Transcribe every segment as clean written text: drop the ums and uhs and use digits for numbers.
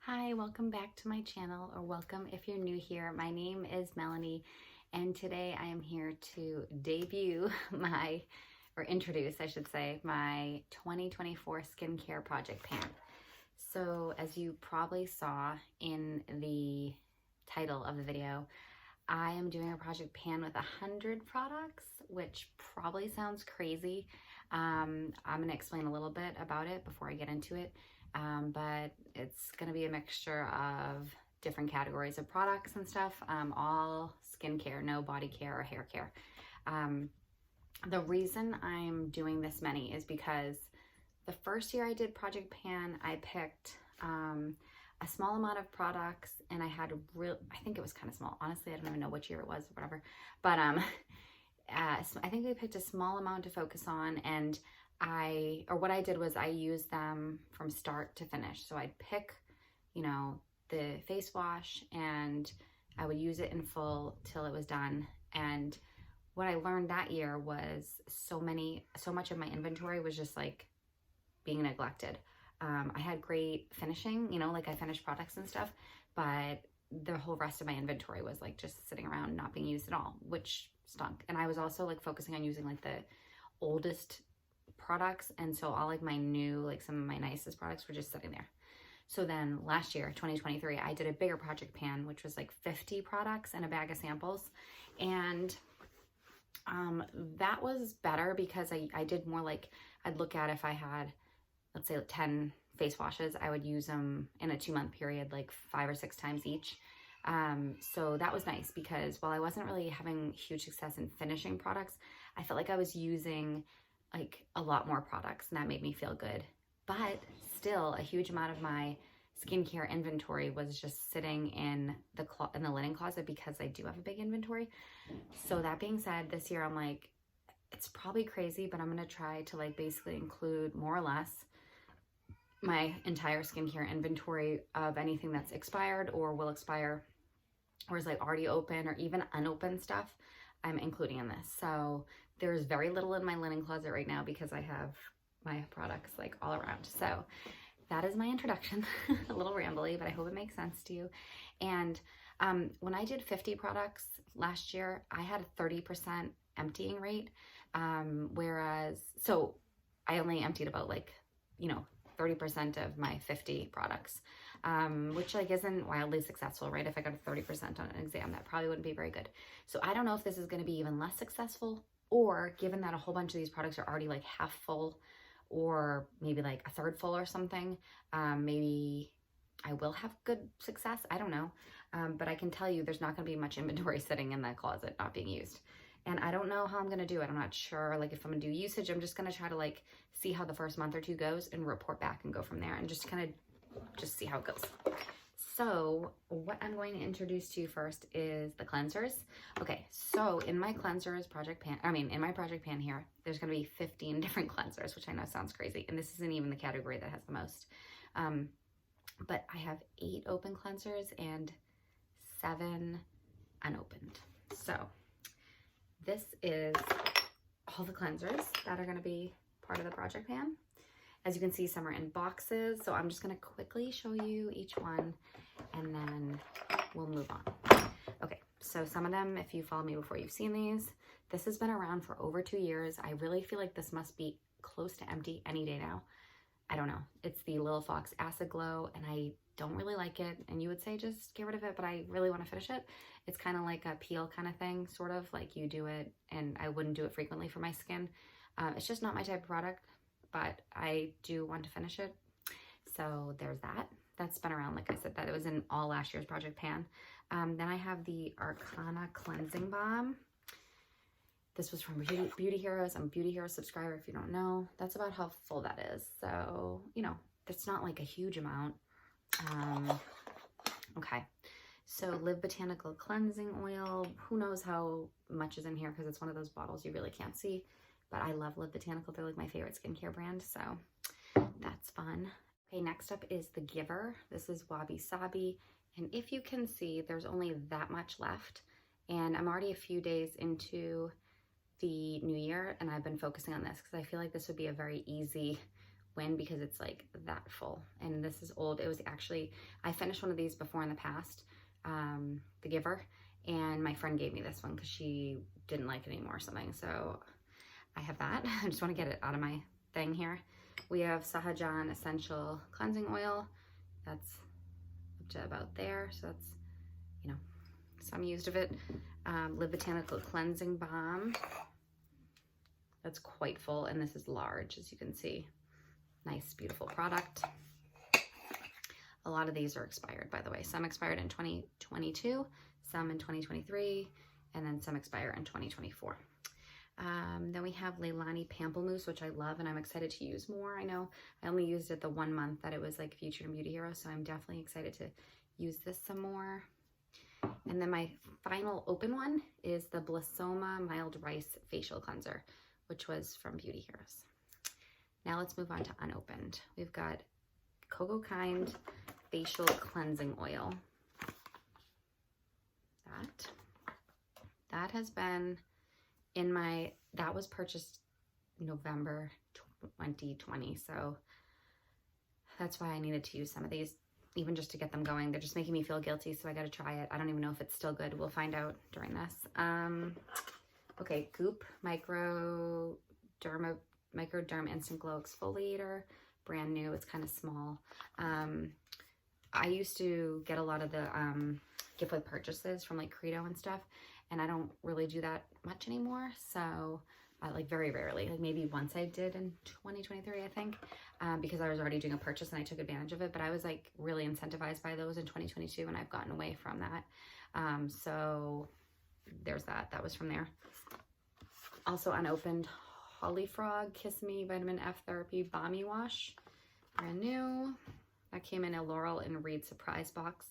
Hi, welcome back to my channel, or welcome if you're new here. My name is Melanie, and today I am here to debut introduce, I should say, my 2024 skincare project pan. So as you probably saw in the title of the video, I am doing a project pan with 100 products, which probably sounds crazy. I'm going to explain a little bit about it before I get into it. But it's going to be a mixture of different categories of products and stuff, all skincare, no body care or hair care. The reason I'm doing this many is because the first year I did Project Pan, I picked a small amount of products, and I had I think it was kind of small. Honestly, I don't even know which year it was, whatever. But I think we picked a small amount to focus on, and what I did was I used them from start to finish. So I'd pick, the face wash, and I would use it in full till it was done. And what I learned that year was so much of my inventory was just like being neglected. I had great finishing, like I finished products and stuff, but the whole rest of my inventory was like just sitting around not being used at all, which stunk. And I was also like focusing on using like the oldest products, and so all like my new, like some of my nicest products were just sitting there. So then last year, 2023, I did a bigger project pan, which was like 50 products and a bag of samples. And that was better because I did more like, I'd look at if I had, let's say 10 face washes, I would use them in a 2-month period, like 5 or 6 times each. So that was nice because while I wasn't really having huge success in finishing products, I felt like I was using like a lot more products, and that made me feel good. But still, a huge amount of my skincare inventory was just sitting in the linen closet because I do have a big inventory. So that being said, this year I'm like, it's probably crazy, but I'm gonna try to like basically include more or less my entire skincare inventory of anything that's expired or will expire or is like already open or even unopened stuff. I'm including in this. So there's very little in my linen closet right now because I have my products like all around. So that is my introduction. A little rambly, but I hope it makes sense to you. And when I did 50 products last year, I had a 30% emptying rate. So I only emptied about 30% of my 50 products, which like isn't wildly successful, right? If I got a 30% on an exam, that probably wouldn't be very good. So I don't know if this is going to be even less successful, or given that a whole bunch of these products are already like half full or maybe like a third full or something, maybe I will have good success. I don't know. But I can tell you there's not going to be much inventory sitting in that closet not being used. And I don't know how I'm going to do it. I'm not sure. Like if I'm going to do usage, I'm just going to try to like see how the first month or two goes and report back and go from there and just kind of just see how it goes. So what I'm going to introduce to you first is the cleansers. Okay, so in my cleansers project pan, in my project pan here, there's going to be 15 different cleansers, which I know sounds crazy. And this isn't even the category that has the most. But I have 8 open cleansers and 7 unopened. So this is all the cleansers that are going to be part of the project pan. As you can see, some are in boxes, so I'm just going to quickly show you each one, and then we'll move on. Okay, so some of them, if you follow me before, you've seen these. This has been around for over 2 years. I really feel like this must be close to empty any day now. I don't know. It's the Lil Fox Acid Glow, and I don't really like it. And you would say just get rid of it, but I really want to finish it. It's kind of like a peel kind of thing, sort of like you do it, and I wouldn't do it frequently for my skin. It's just not my type of product, but I do want to finish it. So there's that. That's been around, like I said, that it was in all last year's project pan. Then I have the Arcana Cleansing Balm. This was from Beauty Heroes. I'm a Beauty Heroes subscriber, if you don't know. That's about how full that is. So, that's not like a huge amount. Okay. So Live Botanical Cleansing Oil. Who knows how much is in here because it's one of those bottles you really can't see. But I love Live Botanical. They're like my favorite skincare brand. So that's fun. Okay, next up is the Giver. This is Wabi Sabi. And if you can see, there's only that much left. And I'm already a few days into the new year, and I've been focusing on this because I feel like this would be a very easy win because it's like that full. And this is old. It was actually, I finished one of these before in the past, The Giver, and my friend gave me this one because she didn't like it anymore or something. So I have that. I just want to get it out of my thing here. We have Sahajan Essential Cleansing Oil. That's up to about there. So that's, you know, some used of it. Live Botanical Cleansing Balm. That's quite full, and this is large, as you can see. Nice, beautiful product. A lot of these are expired, by the way. Some expired in 2022, some in 2023, and then some expire in 2024. Then we have Leilani Pamplemousse, which I love, and I'm excited to use more. I know I only used it the 1 month that it was like featured in Beauty Hero, so I'm definitely excited to use this some more. And then my final open one is the Blissoma Mild Rice Facial Cleanser, which was from Beauty Heroes. Now let's move on to unopened. We've got Coco Kind Facial Cleansing Oil. That has been in my, that was purchased November 2020. So that's why I needed to use some of these, even just to get them going. They're just making me feel guilty, so I got to try it. I don't even know if it's still good. We'll find out during this. Okay, Goop Microderm Instant Glow Exfoliator, brand new. It's kind of small. I used to get a lot of the gift with purchases from like Credo and stuff, and I don't really do that much anymore. So like very rarely, like maybe once I did in 2023, I think, because I was already doing a purchase and I took advantage of it. But I was like really incentivized by those in 2022, and I've gotten away from that. So there's that. That was from there. Also unopened, Holly Frog Kiss Me Vitamin F Therapy Balmy Wash, brand new. That came in a Laurel and Reed surprise box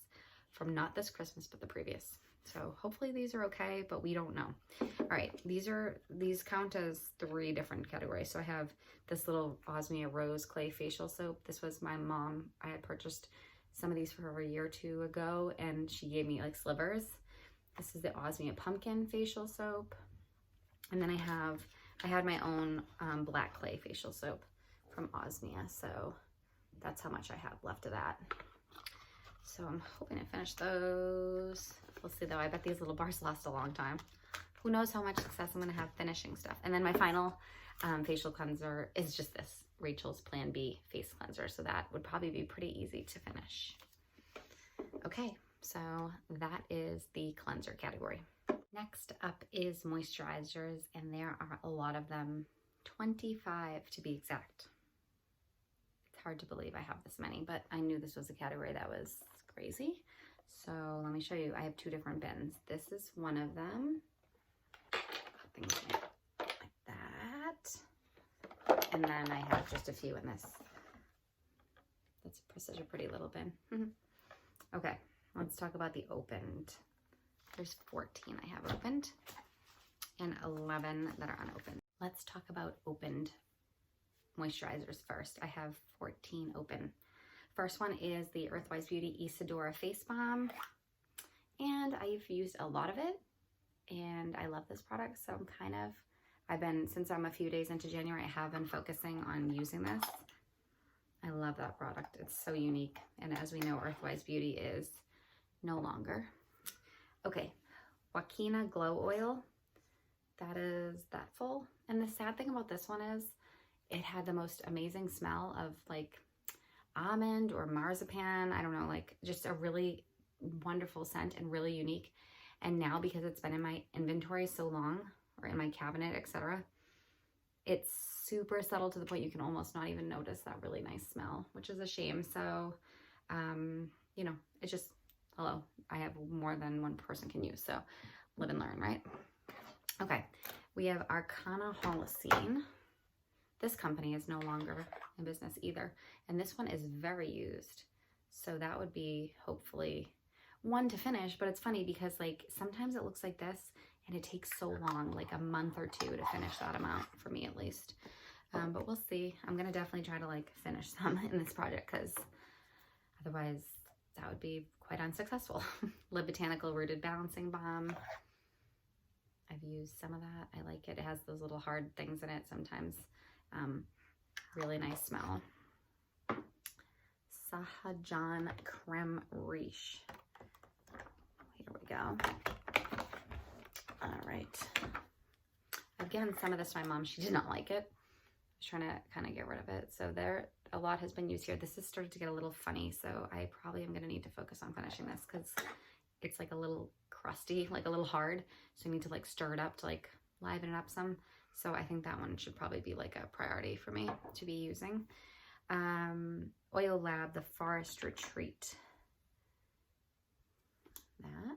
from not this Christmas, but the previous. So hopefully these are okay, but we don't know. All right, these count as 3 different categories. So I have this little Osmia Rose Clay Facial Soap. This was my mom. I had purchased some of these for her a year or 2 ago, and she gave me like slivers. This is the Osmia Pumpkin Facial Soap. And then I had my own black clay facial soap from Osmia. So that's how much I have left of that. So I'm hoping to finish those. We'll see though. I bet these little bars last a long time. Who knows how much success I'm going to have finishing stuff. And then my final facial cleanser is just this Rachel's Plan B face cleanser. So that would probably be pretty easy to finish. Okay, so that is the cleanser category. Next up is moisturizers, and there are a lot of them, 25 to be exact. It's hard to believe I have this many, but I knew this was a category that was crazy. So let me show you. I have 2 different bins. This is one of them. Things like that. And then I have just a few in this. That's such a pretty little bin. Okay, let's talk about the opened. There's 14 I have opened and 11 that are unopened. Let's talk about opened moisturizers first. I have 14 open. First one is the Earthwise Beauty Isadora Face Balm, and I've used a lot of it, and I love this product. So since I'm a few days into January, I have been focusing on using this. I love that product. It's so unique, and as we know, Earthwise Beauty is no longer. Okay, Joaquina Glow Oil, that is that full. And the sad thing about this one is it had the most amazing smell of like almond or marzipan. I don't know, like just a really wonderful scent and really unique. And now because it's been in my inventory so long, or in my cabinet, etc., it's super subtle to the point you can almost not even notice that really nice smell, which is a shame. So, you know, it's just, hello, I have more than one person can use, so live and learn, right? Okay, we have Arcana Holocene. This company is no longer in business either, and this one is very used. So that would be hopefully one to finish, but it's funny because like sometimes it looks like this and it takes so long, like a month or 2 to finish that amount, for me at least. But we'll see. I'm gonna definitely try to like finish some in this project because otherwise that would be quite unsuccessful. Live Botanical Rooted Balancing Balm. I've used some of that. I like it. It has those little hard things in it sometimes. Really nice smell. Sahajan Creme Riche. Here we go. All right. I've given some of this to my mom. She did not like it. I was trying to kind of get rid of it. So there, a lot has been used here. This has started to get a little funny, so I probably am going to need to focus on finishing this because it's like a little crusty, like a little hard. So I need to like stir it up to like liven it up some. So I think that one should probably be like a priority for me to be using. Oil Lab, the Forest Retreat. That.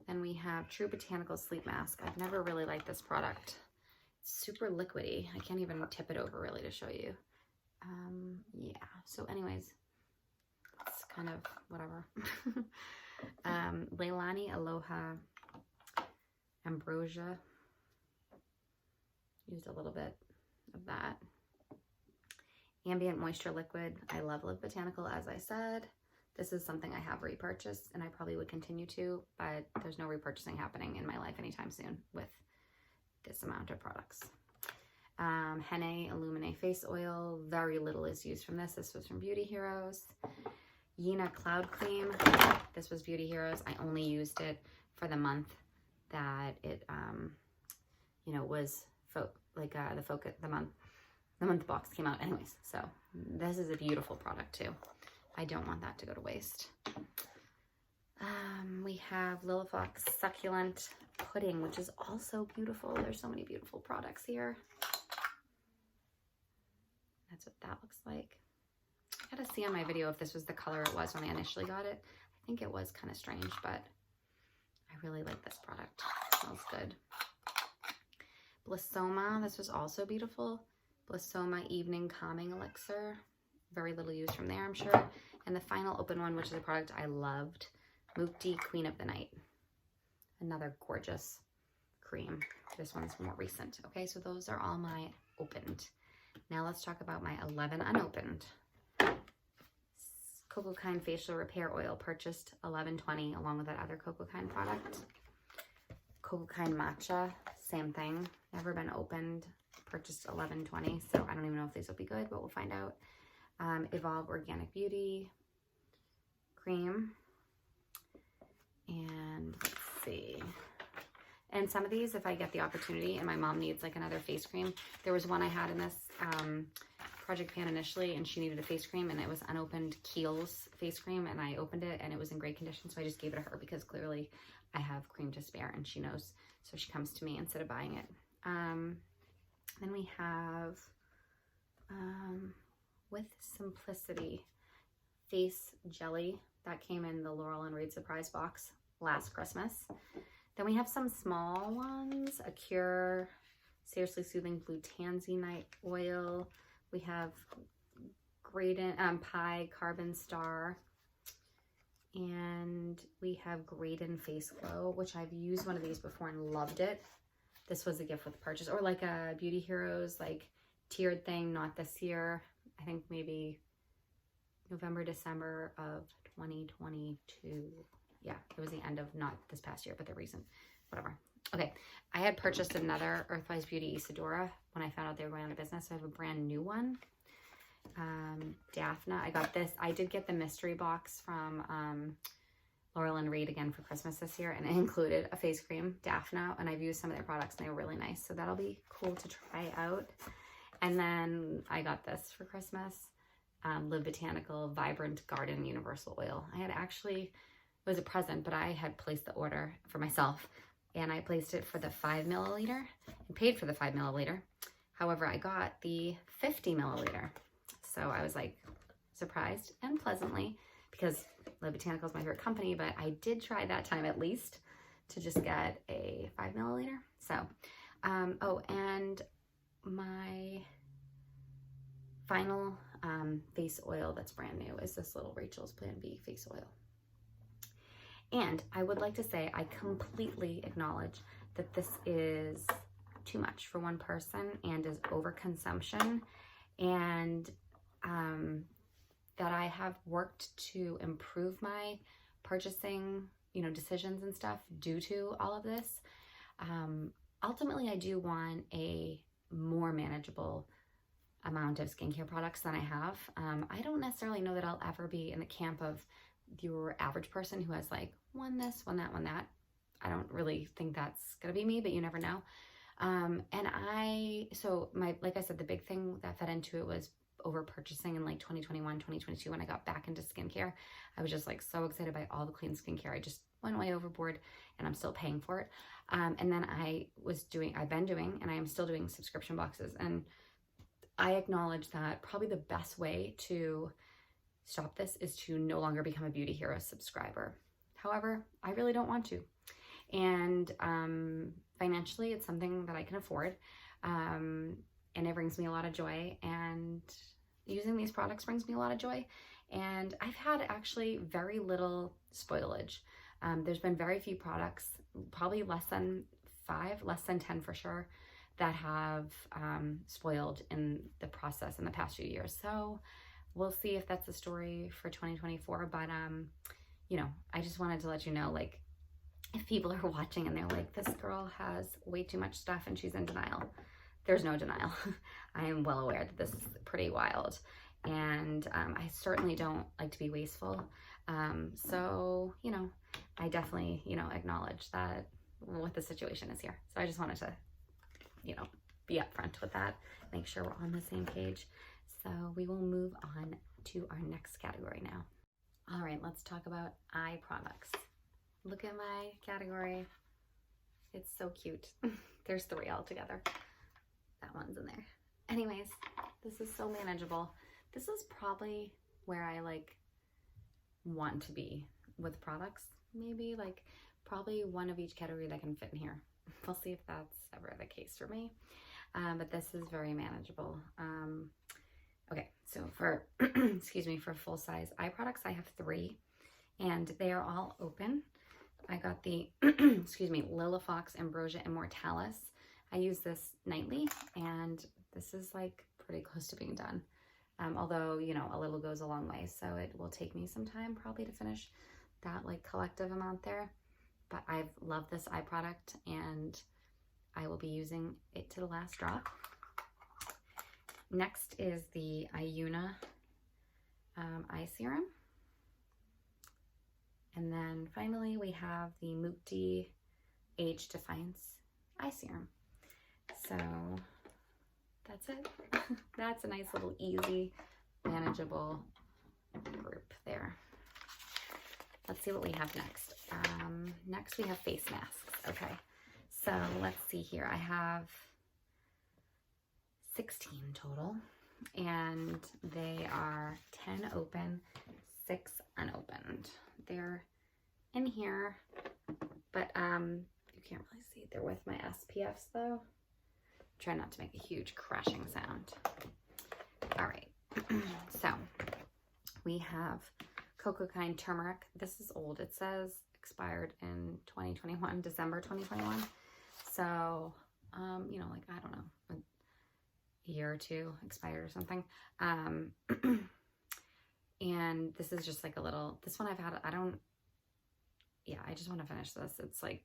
Then we have True Botanical Sleep Mask. I've never really liked this product. It's super liquidy. I can't even tip it over really to show you. Yeah, so anyways, it's kind of whatever. Leilani Aloha Ambrosia. Used a little bit of that. Ambient Moisture Liquid. I love Live Botanical, as I said. This is something I have repurchased, and I probably would continue to, but there's no repurchasing happening in my life anytime soon with this amount of products. Henné Illuminate Face Oil. Very little is used from this. This was from Beauty Heroes. Yena Cloud Cream. This was Beauty Heroes. I only used it for the month that it, you know, was the month box came out anyways. So this is a beautiful product too. I don't want that to go to waste. We have Lilafox Succulent Pudding, which is also beautiful. There's so many beautiful products here. That's what that looks like. I gotta see on my video if this was the color it was when I initially got it. I think it was kind of strange, but I really like this product. It smells good. Blissoma, this was also beautiful. Blissoma Evening Calming Elixir. Very little use from there, I'm sure. And the final open one, which is a product I loved, Mukti Queen of the Night. Another gorgeous cream. This one's more recent. Okay, so those are all my opened. Now let's talk about my 11 unopened. Cocokind Facial Repair Oil, purchased $11.20 along with that other Cocokind product. Cocokind Matcha, same thing, never been opened, purchased $11.20, so I don't even know if these will be good, but we'll find out. Evolve Organic Beauty cream, and let's see. And some of these, if I get the opportunity and my mom needs like another face cream, there was one I had in this project pan initially, and she needed a face cream, and it was unopened Kiehl's face cream, and I opened it and it was in great condition, so I just gave it to her because clearly I have cream to spare and she knows, so she comes to me instead of buying it. Then we have With Simplicity face jelly that came in the Laurel and Reed surprise box last Christmas. Then we have some small ones, a Cure Seriously Soothing Blue Tansy Night Oil. We have Graydon Pie Carbon Star, and we have Graydon Face Glow, which I've used one of these before and loved it. This was a gift with purchase, or like a Beauty Heroes like tiered thing, not this year. I think maybe November, December of 2022. Yeah, it was the end of, not this past year, but the recent, whatever. Okay, I had purchased another Earthwise Beauty Isadora when I found out they were going out of business, so I have a brand new one. Daphne, I got this. I did get the mystery box from Laurel and Reed again for Christmas this year, and it included a face cream, Daphne, and I've used some of their products and they were really nice, so that'll be cool to try out. And then I got this for Christmas, Live Botanical Vibrant Garden Universal Oil. I had actually, it was a present, but I had placed the order for myself, and I placed it for the 5 milliliter and paid for the 5 milliliter. However, I got the 50 milliliter. So I was like surprised and pleasantly, because Live Botanical is my favorite company, but I did try that time at least to just get a 5 milliliter. So, oh, and my final face oil that's brand new is this little Rachel's Plan B face oil. And I would like to say I completely acknowledge that this is too much for one person and is overconsumption, and that I have worked to improve my purchasing, you know, decisions and stuff due to all of this. Ultimately, I do want a more manageable amount of skincare products than I have. I don't necessarily know that I'll ever be in the camp of your average person who has like one this, one that, one that. I don't really think that's gonna be me, but you never know. Like I said, the big thing that fed into it was over purchasing in like 2021, 2022, when I got back into skincare. I was just like so excited by all the clean skincare. I just went way overboard and I'm still paying for it. And then I've been doing, and I am still doing subscription boxes. And I acknowledge that probably the best way to stop this is to no longer become a Beauty Hero subscriber. However, I really don't want to. And financially, it's something that I can afford. And it brings me a lot of joy. And using these products brings me a lot of joy. And I've had actually very little spoilage. There's been very few products, probably less than 5, less than 10 for sure, that have spoiled in the process in the past few years. So we'll see if that's the story for 2024. But, you know, I just wanted to let you know, like, if people are watching and they're like, this girl has way too much stuff and she's in denial, there's no denial. I am well aware that this is pretty wild. And I certainly don't like to be wasteful. So, you know, I definitely, you know, acknowledge that what the situation is here. So I just wanted to, you know, be upfront with that, make sure we're on the same page. So we will move on to our next category now. All right, let's talk about eye products. Look at my category. It's so cute. There's 3 altogether. That one's in there. Anyways, this is so manageable. This is probably where I like want to be with products. Maybe like probably one of each category that can fit in here. We'll see if that's ever the case for me. But this is very manageable. Okay, so for, excuse me, for full size eye products, I have 3 and they are all open. I got the, excuse me, Lilafox Ambrosia Immortalis. I use this nightly and this is like pretty close to being done. Although, you know, a little goes a long way. So it will take me some time probably to finish that like collective amount there. But I've loved this eye product and I will be using it to the last drop. Next is the Ayuna eye serum. And then finally we have the Mukti Age Defiance eye serum. So that's it. That's a nice little easy, manageable group there. Let's see what we have next. Next we have face masks. Okay, so let's see here. I have 16 total and they are 10 open, 6 unopened. They're in here, but you can't really see. They're with my SPFs though. Try not to make a huge crashing sound. All right, so we have Cocokind Turmeric. This is old. It says expired in 2021, December 2021. So, you know, like, I don't know, a year or 2 expired or something. And this is just like a little, this one I've had, I just want to finish this. It's like,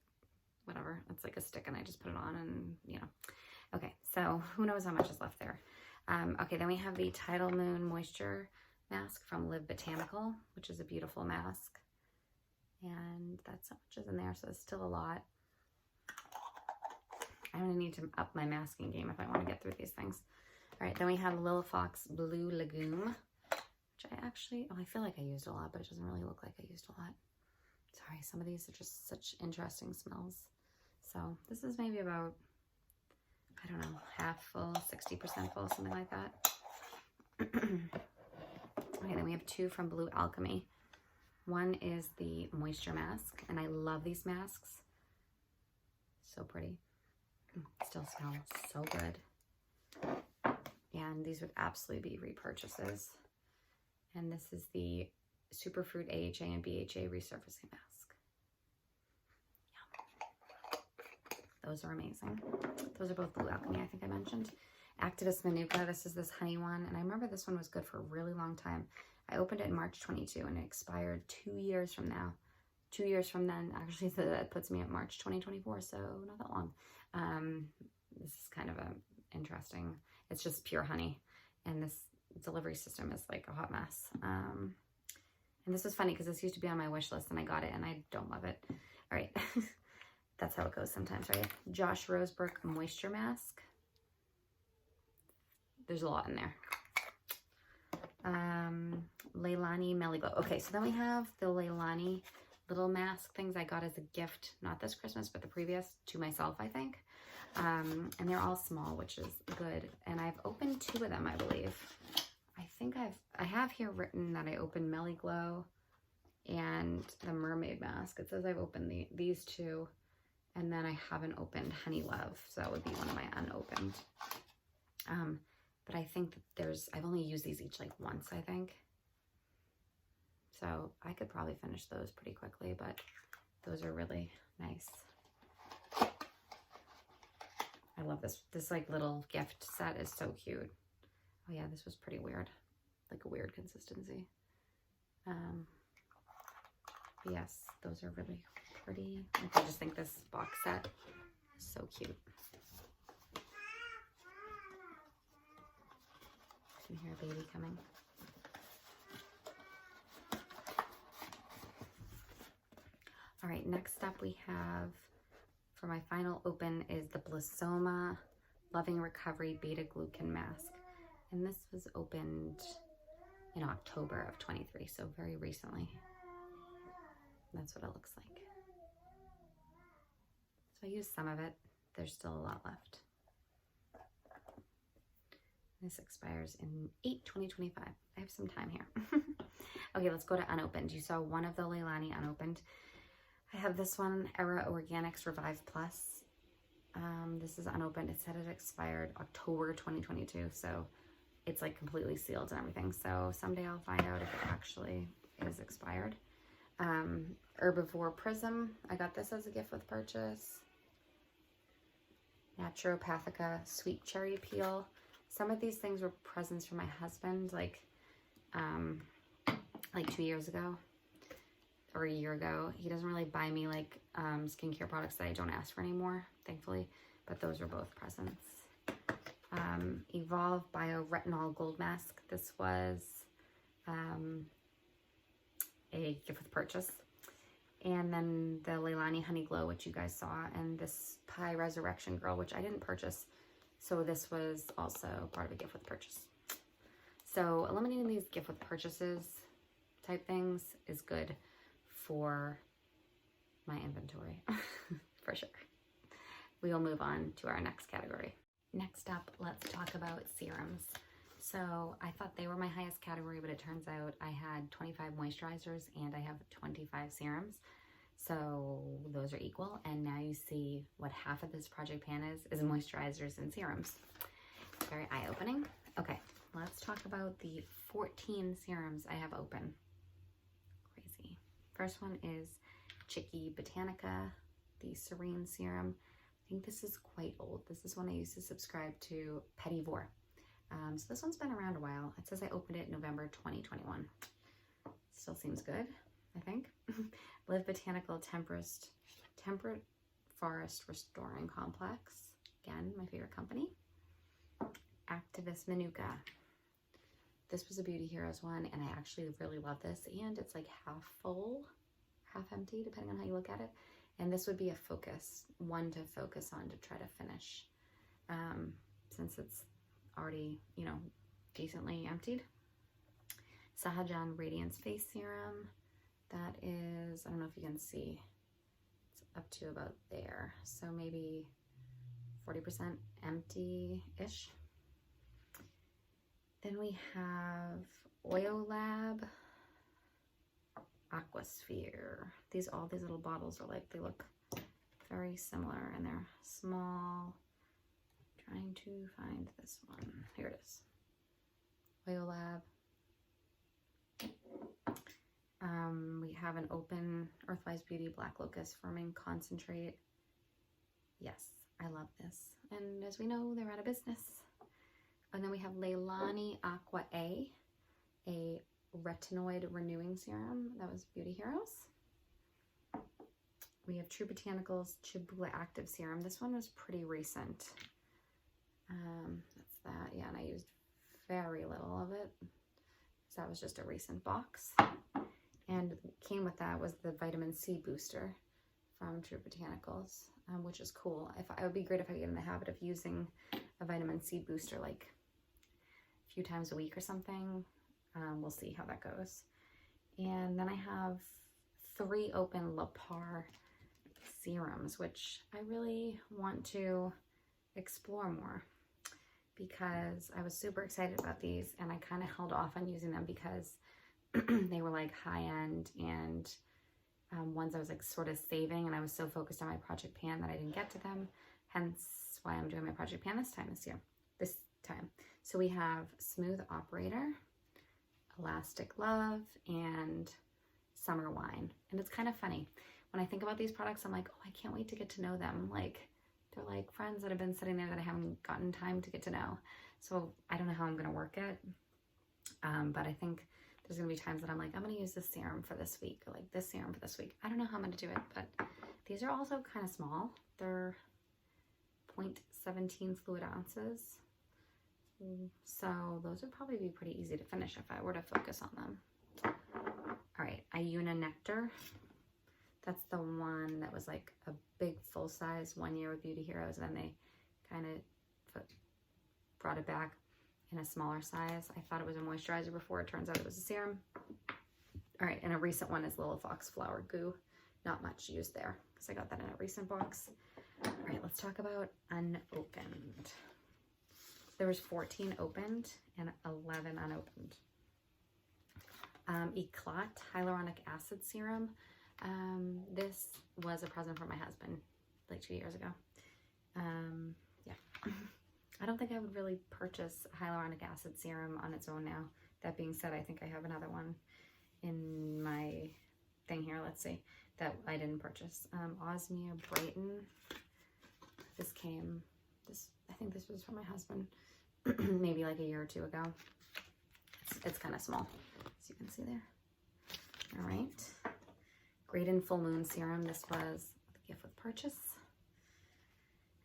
whatever. It's like a stick and I just put it on and, you know. Okay, so who knows how much is left there. Okay, then we have the Tidal Moon Moisture Mask from Live Botanical, which is a beautiful mask. And that's how much is in there, so it's still a lot. I'm going to need to up my masking game if I want to get through these things. All right, then we have Lilafox Blue Legume, which I actually, I feel like I used a lot, but it doesn't really look like I used a lot. Sorry, some of these are just such interesting smells. So this is maybe about, I don't know, half full, 60% full, something like that. Okay, then we have 2 from Blue Alchemy. One is the Moisture Mask, and I love these masks. So pretty. Still smell so good. And these would absolutely be repurchases. And this is the Superfruit AHA and BHA Resurfacing Mask. Yum. Those are amazing. Those are both Blue Alchemy, I think I mentioned. Activist Manuka, this is this honey one. And I remember this one was good for a really long time. I opened it in March 22 and it expired 2 years from now. 2 years from then, actually, so that puts me at March 2024, so not that long. This is kind of a interesting, it's just pure honey. and this delivery system is like a hot mess. And this was funny because this used to be on my wish list and I got it and I don't love it. All right. That's how it goes sometimes, right? Josh Rosebrook Moisture Mask. There's a lot in there. Leilani Melly Glow. Okay, so then we have the Leilani little mask things I got as a gift, not this Christmas, but the previous, to myself, I think. And they're all small, which is good. And I've opened 2 of them, I believe. I have here written that I opened Melly Glow and the mermaid mask. It says I've opened these 2, and then I haven't opened Honey Love, so that would be one of my unopened. But I think that I've only used these each like once, I think. So I could probably finish those pretty quickly, but those are really nice. I love this. This like little gift set is so cute. Oh yeah, this was pretty weird. Like a weird consistency. But yes, those are really pretty. Like, I just think this box set is so cute. You can hear a baby coming. All right, next up we have, for my final open, is the Blissoma Loving Recovery Beta Glucan Mask. And this was opened in October of 23, so very recently. That's what it looks like. So I used some of it. There's still a lot left. This expires in 8/2025. I have some time here. Okay, let's go to unopened. You saw one of the Leilani unopened. I have this one, Era Organics Revive Plus. This is unopened. It said it expired October 2022, so it's like completely sealed and everything. So someday I'll find out if it actually is expired. Herbivore Prism. I got this as a gift with purchase. Naturopathica Sweet Cherry Peel. Some of these things were presents for my husband, like 2 years ago or a year ago. He doesn't really buy me like skincare products that I don't ask for anymore, thankfully, but those were both presents. Evolve Bio Retinol Gold Mask. This was a gift with purchase. And then the Leilani Honey Glow, which you guys saw, and this Pie Resurrection Girl, which I didn't purchase. So this was also part of a gift with purchase. So eliminating these gift with purchases type things is good for my inventory, for sure. We will move on to our next category. Next up, let's talk about serums. So I thought they were my highest category, but it turns out I had 25 moisturizers and I have 25 serums. So those are equal. And now you see what half of this project pan is moisturizers and serums. It's very eye-opening. Okay, let's talk about the 14 serums I have open. Crazy. First one is Chicky Botanica, the Serene Serum. I think this is quite old. This is one I used to subscribe to Petit Vour. So this one's been around a while. It says I opened it in November 2021. Still seems good, I think. Live Botanical Temperate Forest Restoring Complex. Again, my favorite company. Activist Manuka. This was a Beauty Heroes one, and I actually really love this. And it's like half full, half empty, depending on how you look at it. And this would be a one to focus on to try to finish, since it's already, decently emptied. Sahajan Radiance Face Serum. That is, I don't know if you can see, it's up to about there. So maybe 40% empty-ish. Then we have Oil Lab Aquasphere. All these little bottles are like, they look very similar and they're small. Trying to find this one. Here it is. Oil Lab. We have an open Earthwise Beauty Black Locust Firming Concentrate. Yes, I love this. And as we know, they're out of business. And then we have Leilani Aqua A Retinoid Renewing Serum. That was Beauty Heroes. We have True Botanicals Chibula Active Serum. This one was pretty recent. That's that. Yeah, and I used very little of it. So that was just a recent box. And came with that was the vitamin C booster from True Botanicals, which is cool. It would be great if I get in the habit of using a vitamin C booster like a few times a week or something. We'll see how that goes. And then I have 3 open La Par serums, which I really want to explore more because I was super excited about these and I kind of held off on using them because they were like high end and ones I was like sort of saving, and I was so focused on my Project Pan that I didn't get to them. Hence why I'm doing my Project Pan this time. So we have Smooth Operator, Elastic Love, and Summer Wine. And it's kind of funny. When I think about these products, I'm like, oh, I can't wait to get to know them. Like, they're like friends that have been sitting there that I haven't gotten time to get to know. So I don't know how I'm going to work it. But I think there's going to be times that I'm like, I'm going to use this serum for this week, or like this serum for this week. I don't know how I'm going to do it, but these are also kind of small. They're 0.17 fluid ounces. So those would probably be pretty easy to finish if I were to focus on them. All right, Iuna Nectar. That's the one that was like a big full size 1 year with Beauty Heroes, and then they kind of brought it back in a smaller size. I thought it was a moisturizer before. It turns out it was a serum. All right, and a recent one is Little Fox Flower Goo. Not much used there because I got that in a recent box. All right, let's talk about unopened. There was 14 opened and 11 unopened. Eclat Hyaluronic Acid Serum. This was a present from my husband like 2 years ago. Yeah. I don't think I would really purchase hyaluronic acid serum on its own now. That being said, I think I have another one in my thing here. Let's see, that I didn't purchase. Osmia Brighten. I think this was from my husband maybe like a year or 2 ago. It's kind of small, as you can see there. All right. Graydon Full Moon Serum. This was the gift with purchase.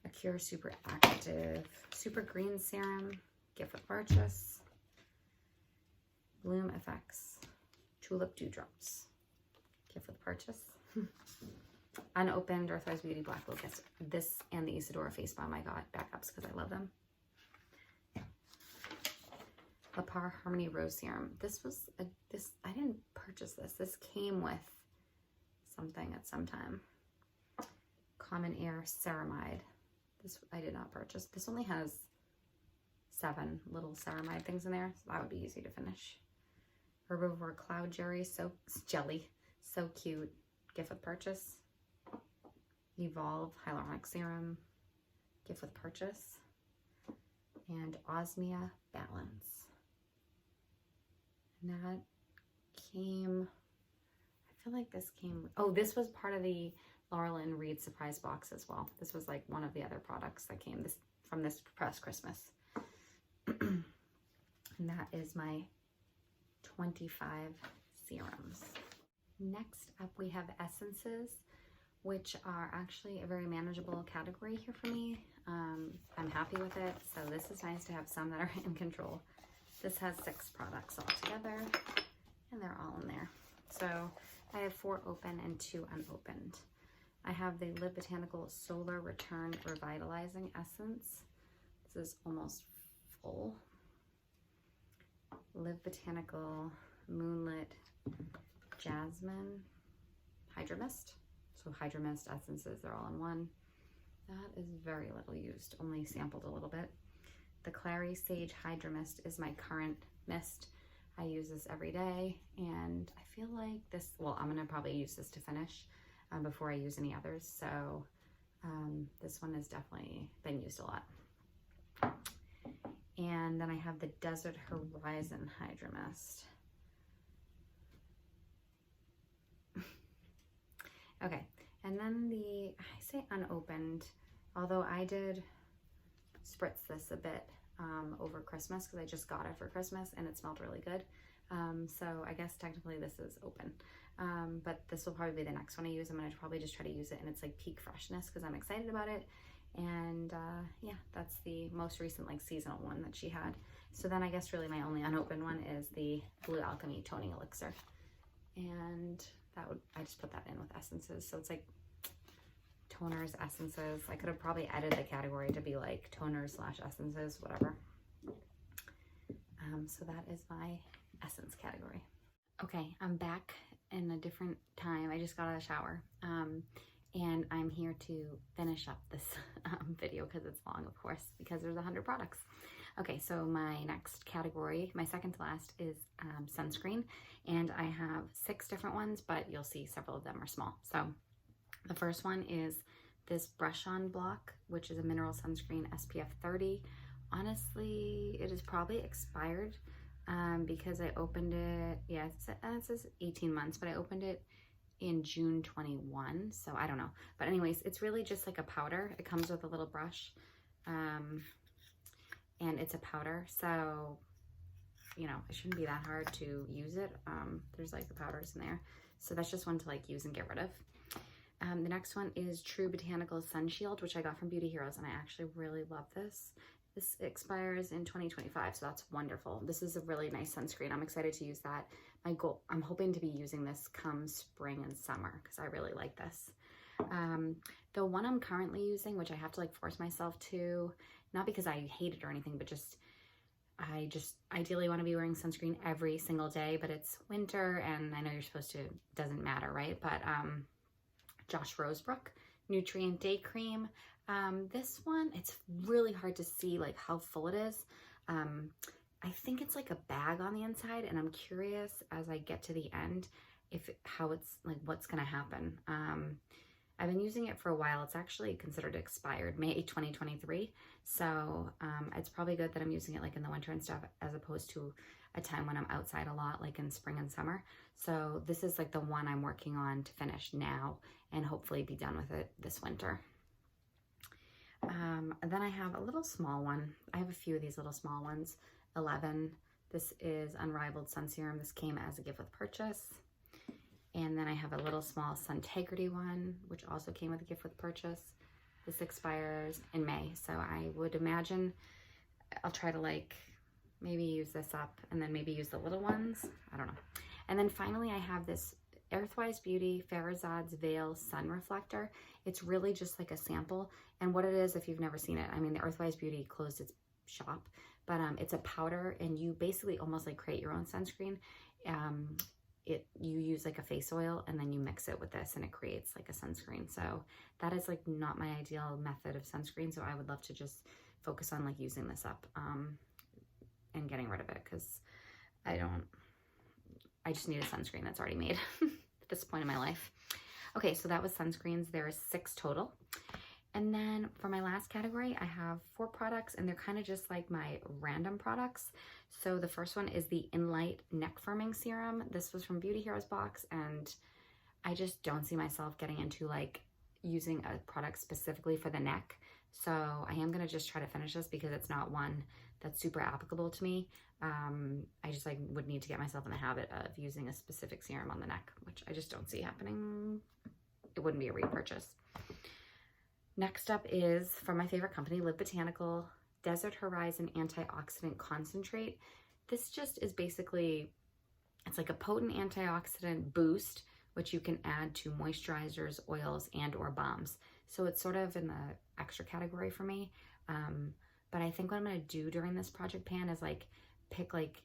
Acure Super Active Super Green Serum, gift with purchase. Bloom FX Tulip Dewdrops, gift with purchase. Unopened Earthwise Beauty Black Locust. This and the Isadora Face Balm I got backups because I love them. La Par Harmony Rose Serum. This was I didn't purchase this. This came with something at some time. Common Air Ceramide. This I did not purchase. This only has 7 little ceramide things in there, so that would be easy to finish. Herbivore Cloud Jelly, so cute, gift with purchase. Evolve Hyaluronic Serum, gift with purchase. And Osmia Balance. And that came, I feel like this came, oh, this was part of the Laurel and Reed surprise box as well. This was like one of the other products that came from this past Christmas. And that is my 25 serums. Next up we have essences, which are actually a very manageable category here for me. I'm happy with it, so this is nice to have some that are in control. This has 6 products all together, and they're all in there. So I have 4 open and 2 unopened. I have the Live Botanical Solar Return Revitalizing Essence. This is almost full. Live Botanical Moonlit Jasmine Hydro Mist. So Hydro Mist essences, they're all in one. That is very little used, only sampled a little bit. The Clary Sage Hydro Mist is my current mist. I use this every day, and I feel like this, well, I'm gonna probably use this to finish before I use any others. So this one has definitely been used a lot. And then I have the Desert Horizon Hydro Mist. Okay, and then I say unopened, although I did spritz this a bit over Christmas because I just got it for Christmas and it smelled really good. So I guess technically this is open, but this will probably be the next one I use. I'm gonna probably just try to use it and it's like peak freshness because I'm excited about it. And yeah, that's the most recent like seasonal one that she had. So then I guess really my only unopened one is the Blue Alchemy Toning Elixir. And I just put that in with essences. So it's like toners, essences. I could have probably edited the category to be like toners / essences, whatever. So that is my essence category. Okay, I'm back in a different time. I just got out of the shower. And I'm here to finish up this video because it's long, of course, because there's 100 products. Okay, so my next category, my second to last, is sunscreen. And I have 6 different ones, but you'll see several of them are small. So the first one is this brush-on block, which is a mineral sunscreen SPF 30. Honestly, it is probably expired because I opened it, yeah, it says 18 months, but I opened it in June 21, so I don't know. But anyways, it's really just like a powder. It comes with a little brush, and it's a powder, so, you know, it shouldn't be that hard to use it. There's like the powders in there. So that's just one to like use and get rid of. The next one is True Botanical Sun Shield, which I got from Beauty Heroes, and I actually really love this. This expires in 2025, so that's wonderful. This is a really nice sunscreen. I'm excited to use that. My goal, I'm hoping to be using this come spring and summer because I really like this. The one I'm currently using, which I have to like force myself to, not because I hate it or anything, but I just ideally want to be wearing sunscreen every single day, but it's winter and I know you're supposed to, doesn't matter, right? But Josh Rosebrook Nutrient Day Cream. This one, it's really hard to see like how full it is. I think it's like a bag on the inside, and I'm curious as I get to the end how it's like what's gonna happen. I've been using it for a while. It's actually considered expired, May 2023. So it's probably good that I'm using it like in the winter and stuff, as opposed to a time when I'm outside a lot, like in spring and summer. So this is like the one I'm working on to finish now and hopefully be done with it this winter. And then I have a little small one. I have a few of these little small ones. 11. This is Unrivaled Sun Serum. This came as a gift with purchase. And then I have a little small Suntegrity one, which also came with a gift with purchase. This expires in May. So I would imagine I'll try to like maybe use this up and then maybe use the little ones. I don't know. And then finally I have this Earthwise Beauty Farazad's Veil Sun Reflector. It's really just like a sample. And what it is, if you've never seen it, I mean, the Earthwise Beauty closed its shop, but it's a powder and you basically almost like create your own sunscreen. You use like a face oil and then you mix it with this and it creates like a sunscreen. So that is like not my ideal method of sunscreen. So I would love to just focus on like using this up and getting rid of it because I just need a sunscreen that's already made at this point in my life. Okay, so that was sunscreens. There are 6 total. And then for my last category, I have 4 products and they're kind of just like my random products. So the first one is the Inlight Neck Firming Serum. This was from Beauty Heroes box and I just don't see myself getting into like using a product specifically for the neck. So I am going to just try to finish this because it's not one that's super applicable to me. I just like would need to get myself in the habit of using a specific serum on the neck, which I just don't see happening. It wouldn't be a repurchase. Next up is from my favorite company, Live Botanical Desert Horizon Antioxidant Concentrate. This just is basically, it's like a potent antioxidant boost, which you can add to moisturizers, oils, and or balms. So it's sort of in the extra category for me. But I think what I'm gonna do during this project pan is like pick like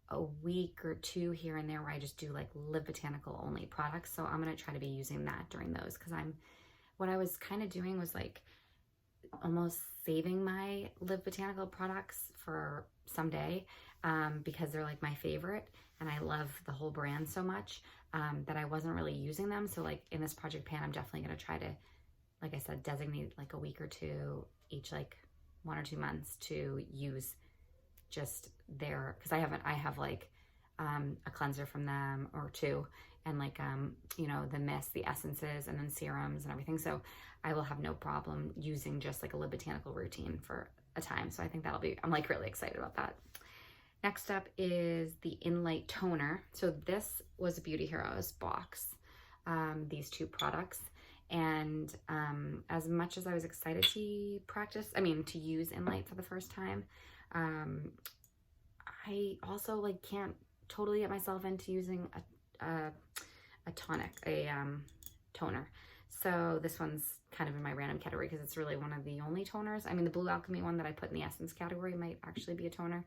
a week or 2 here and there where I just do like Live Botanical only products. So I'm gonna try to be using that during those because what I was kind of doing was like almost saving my Live Botanical products for someday because they're like my favorite and I love the whole brand so much that I wasn't really using them. So like in this project pan, I'm definitely gonna try to, like I said, designate like a week or 2 each, like 1 or 2 months to use just their, because I have like a cleanser from them or 2 and like you know, the mist, the essences, and then serums and everything. So I will have no problem using just like a Live Botanical routine for a time. So I think that'll be, I'm like really excited about that. Next up is the Inlight Toner. So this was a Beauty Heroes box, these 2 products. And as much as I was excited to use Inlight for the first time, I also like can't totally get myself into using a tonic, toner. So this one's kind of in my random category because it's really one of the only toners. I mean, the Blue Alchemy one that I put in the essence category might actually be a toner.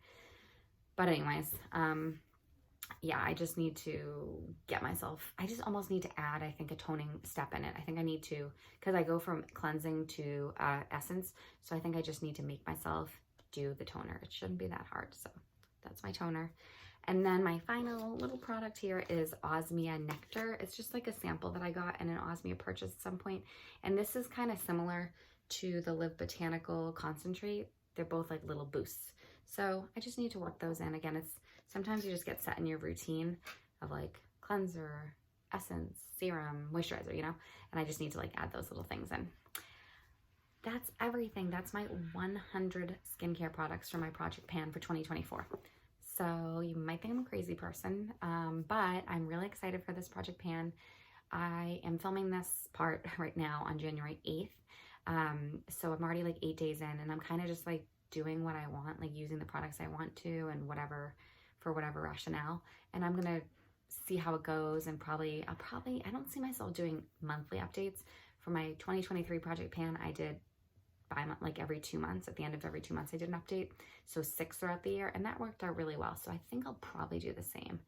But anyways, yeah, I just need to get myself, I just almost need to add, I think, a toning step in it. I think I need to, because I go from cleansing to essence. So I think I just need to make myself do the toner. It shouldn't be that hard. So that's my toner. And then my final little product here is Osmia Nectar. It's just like a sample that I got in an Osmia purchase at some point. And this is kind of similar to the Live Botanical Concentrate. They're both like little boosts. So I just need to work those in. Again, it's sometimes you just get set in your routine of like cleanser, essence, serum, moisturizer, you know, and I just need to like add those little things in. That's everything. That's my 100 skincare products for my project pan for 2024. So you might think I'm a crazy person, but I'm really excited for this project pan. I am filming this part right now on January 8th. So I'm already like 8 days in, and I'm kind of just like doing what I want, like using the products I want to and whatever, for whatever rationale. And I'm going to see how it goes, and I don't see myself doing monthly updates. For my 2023 project pan, I did like every 2 months. At the end of every 2 months, I did an update. So 6 throughout the year, and that worked out really well. So I think I'll probably do the same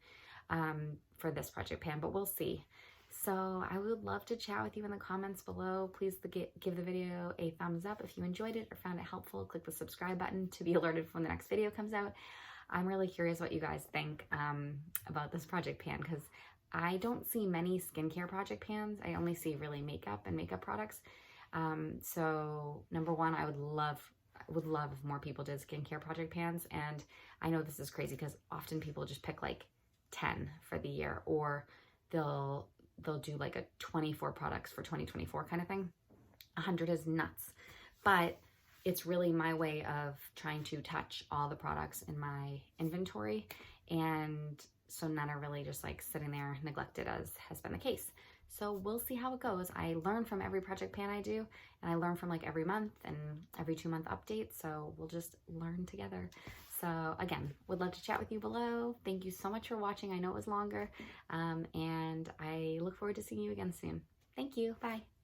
for this project pan, but we'll see. So I would love to chat with you in the comments below. Please give the video a thumbs up if you enjoyed it or found it helpful. Click the subscribe button to be alerted when the next video comes out. I'm really curious what you guys think about this project pan, because I don't see many skincare project pans. I only see really makeup and makeup products. So number one, I would love if more people did skincare project pans. And I know this is crazy because often people just pick like 10 for the year, or they'll do like a 24 products for 2024 kind of thing. 100 is nuts, but it's really my way of trying to touch all the products in my inventory. And so none are really just like sitting there neglected, as has been the case. So we'll see how it goes. I learn from every project pan I do, and I learn from like every month and every 2-month update. So we'll just learn together. So again, would love to chat with you below. Thank you so much for watching. I know it was longer, and I look forward to seeing you again soon. Thank you. Bye.